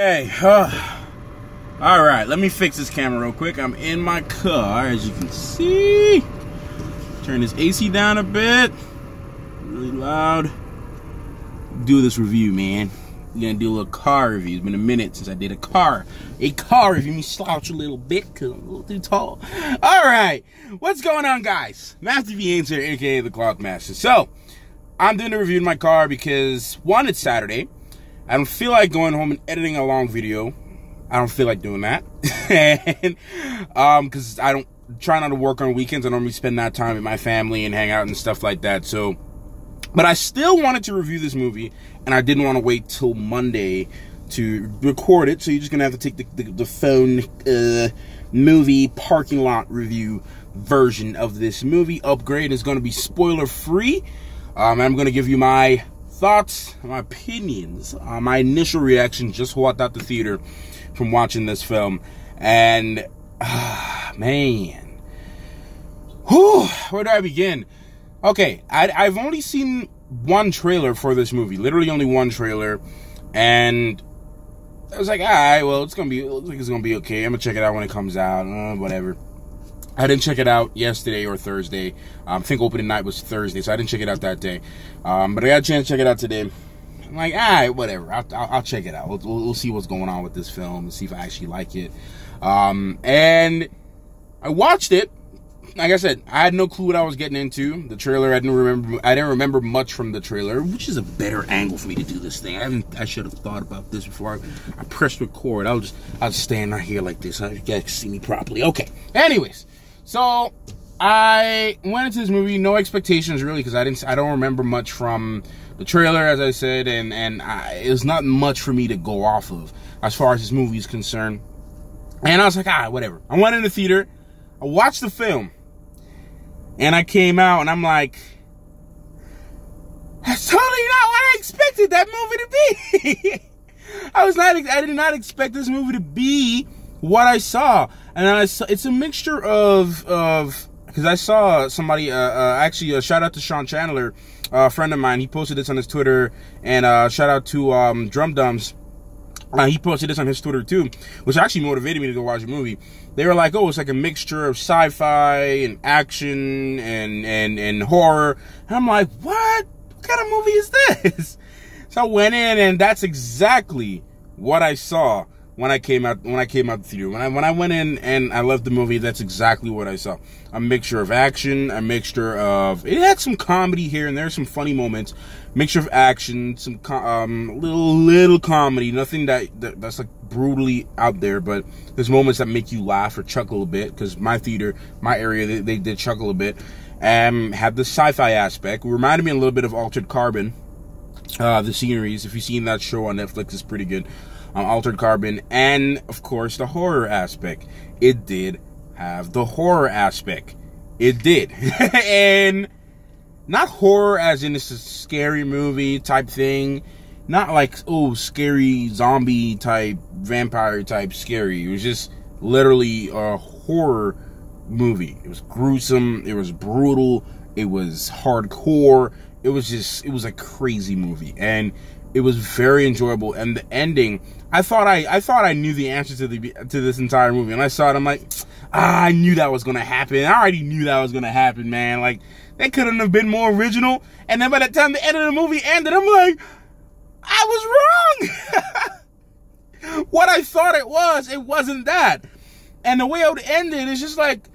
Hey, all right, let me fix this camera real quick. I'm in my car, as you can see. Turn this AC down a bit. Really loud. Do this review, man. We're gonna do a little car review. It's been a minute since I did a car review. Me slouch a little bit because I'm a little too tall. All right, what's going on, guys? Master V Haynes here, aka the Cloth Master. So, I'm doing a review in my car because one, it's Saturday. I don't feel like going home and editing a long video. I don't feel like doing that. And because I don't try not to work on weekends. I normally spend that time with my family and hang out and stuff like that. So, but I still wanted to review this movie, and I didn't want to wait till Monday to record it. So you're just gonna have to take the phone movie parking lot review version of this movie. Upgrade is going to be spoiler free. I'm going to give you my thoughts, my opinions, my initial reaction, just walked out the theater from watching this film, and man, whew, where do I begin? Okay, I've only seen one trailer for this movie, literally only one trailer, and I was like, all right, well, it looks like it's gonna be okay. I'm gonna check it out when it comes out, whatever. I didn't check it out yesterday or Thursday. I think opening night was Thursday, so I didn't check it out that day. But I got a chance to check it out today. I'm like, all right, whatever. I'll check it out. We'll see what's going on with this film and see if I actually like it. And I watched it. Like I said, I had no clue what I was getting into. The trailer, I didn't remember much from the trailer, which is a better angle for me to do this thing. I should have thought about this before I pressed record. I'll just stand right here like this. You guys can see me properly. Okay. Anyways. So, I went into this movie, no expectations really, because I don't remember much from the trailer, as I said, and it was not much for me to go off of as far as this movie is concerned. And I was like, whatever. I went in the theater, I watched the film, and I came out, and I'm like, that's totally not what I expected that movie to be. I did not expect this movie to be what I saw. And it's a mixture of because I saw somebody, actually, shout out to Sean Chandler, a friend of mine. He posted this on his Twitter, and shout out to Drum Dums. He posted this on his Twitter too, which actually motivated me to go watch the movie. They were like, oh, it's like a mixture of sci-fi and action and horror. And I'm like, what kind of movie is this? So I went in, and that's exactly what I saw when I came out the theater. When I went in and I left the movie, that's exactly what I saw. A mixture of action, a mixture of, it had some comedy here and there, some funny moments, mixture of action, some little comedy, nothing that's like brutally out there, but there's moments that make you laugh or chuckle a bit, because my area, they did chuckle a bit. Had the sci-fi aspect. It reminded me a little bit of Altered Carbon, the series. If you've seen that show on Netflix, it's pretty good. Altered Carbon, and of course the horror aspect. It did have the horror aspect. It did. And not horror as in it's a scary movie type thing. Not like, oh, scary zombie type, vampire type scary. It was just literally a horror movie. It was gruesome. It was brutal. It was hardcore. It was a crazy movie. And it was very enjoyable, and the ending, I thought I knew the answer to this entire movie, and I saw it, I'm like, I knew that was gonna happen. I already knew that was gonna happen, man. Like, they couldn't have been more original. And then by the time the end of the movie ended, I'm like, I was wrong. What I thought it wasn't that. And the way it ended is just like,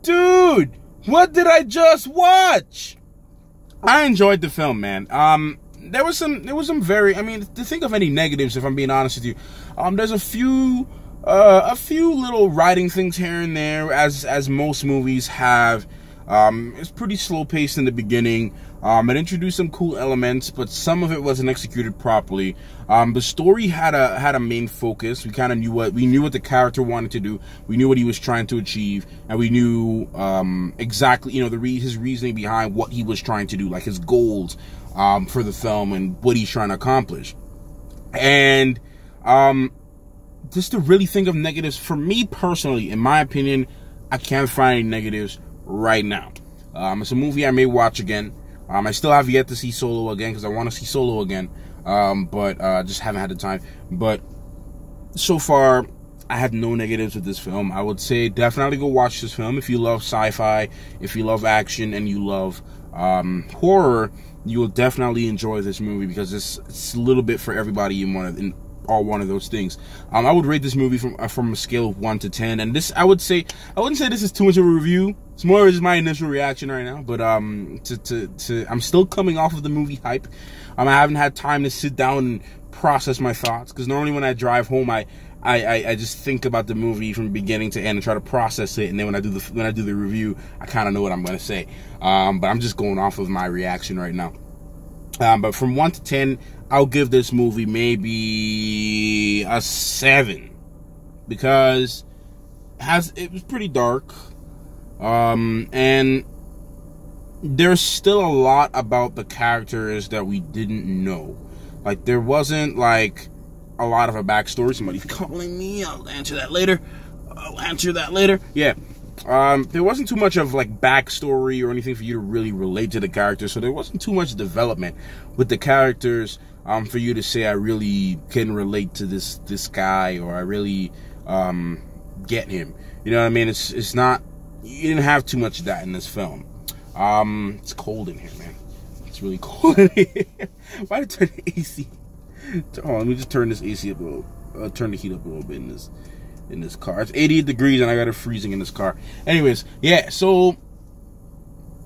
dude, what did I just watch? I enjoyed the film, man. There was some very, I mean, to think of any negatives, if I'm being honest with you, there's a few little writing things here and there, as most movies have. It's pretty slow paced in the beginning. It introduced some cool elements, but some of it wasn't executed properly. The story had a main focus. We kind of knew what the character wanted to do. We knew what he was trying to achieve, and we knew exactly, his reasoning behind what he was trying to do, like his goals for the film and what he's trying to accomplish. And just to really think of negatives, for me personally, in my opinion, I can't find any negatives right now. It's a movie I may watch again. I still have yet to see Solo again, because I want to see Solo again, but just haven't had the time. But so far, I have no negatives with this film. I would say definitely go watch this film if you love sci-fi, if you love action, and you love horror. You will definitely enjoy this movie because it's a little bit for everybody in all one of those things. I would rate this movie from a scale of 1 to 10, and this I wouldn't say this is too much of a review. It's more of just my initial reaction right now. But I'm still coming off of the movie hype. I haven't had time to sit down and process my thoughts, because normally when I drive home, I just think about the movie from beginning to end and try to process it, and then when I do the review, I kind of know what I'm going to say. But I'm just going off of my reaction right now. But from 1 to 10, I'll give this movie maybe a 7, because it was pretty dark, and there's still a lot about the characters that we didn't know. Like, there wasn't like a lot of a backstory. Somebody's calling me. I'll answer that later. Yeah. There wasn't too much of like backstory or anything for you to really relate to the characters. So there wasn't too much development with the characters for you to say I really can relate to this guy, or I really get him. You know what I mean? It's not. You didn't have too much of that in this film. It's cold in here, man. It's really cold in here. Why did I turn the AC? Hold on, let me just turn this AC up a little. Turn the heat up a little bit in this car. It's 88 degrees and I got it freezing in this car. Anyways, yeah, so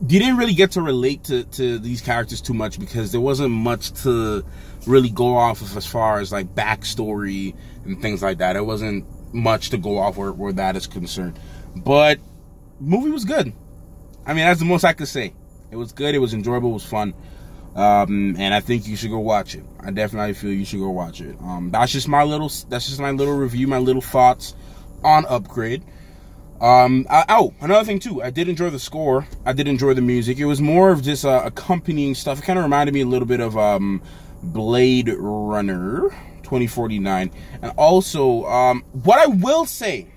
you didn't really get to relate to these characters too much, because there wasn't much to really go off of as far as like backstory and things like that. There wasn't much to go off where that is concerned. But movie was good. I mean, that's the most I could say. It was good, it was enjoyable, it was fun. And I think you should go watch it. I definitely feel you should go watch it. That's just my little review, my little thoughts on Upgrade. Another thing too, I did enjoy the score. I did enjoy the music. It was more of just accompanying stuff. It kind of reminded me a little bit of Blade Runner 2049. And also, what I will say,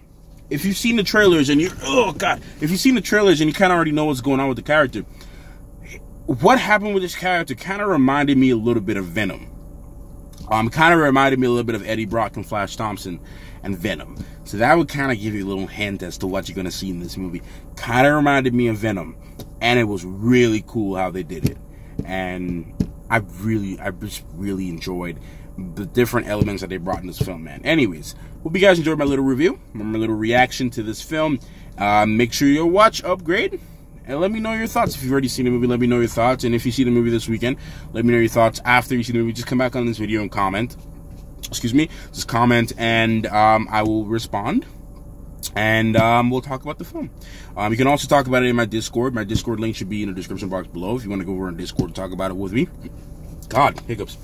if you've seen the trailers and if you've seen the trailers and you kind of already know what's going on with the character, what happened with this character kind of reminded me a little bit of Venom. Kind of reminded me a little bit of Eddie Brock and Flash Thompson and Venom. So that would kind of give you a little hint as to what you're going to see in this movie. Kind of reminded me of Venom. And it was really cool how they did it. And I just really enjoyed the different elements that they brought in this film, man. Anyways, hope you guys enjoyed my little review, my little reaction to this film. Make sure you watch Upgrade. And let me know your thoughts. If you've already seen the movie, let me know your thoughts. And if you see the movie this weekend, let me know your thoughts after you see the movie. Just come back on this video and comment. Excuse me. Just comment, and I will respond. And we'll talk about the film. You can also talk about it in my Discord. My Discord link should be in the description box below if you want to go over on Discord and talk about it with me. God, hiccups.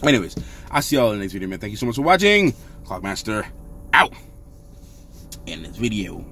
Anyways, I'll see y'all in the next video, man. Thank you so much for watching. Clockmaster out. In this video.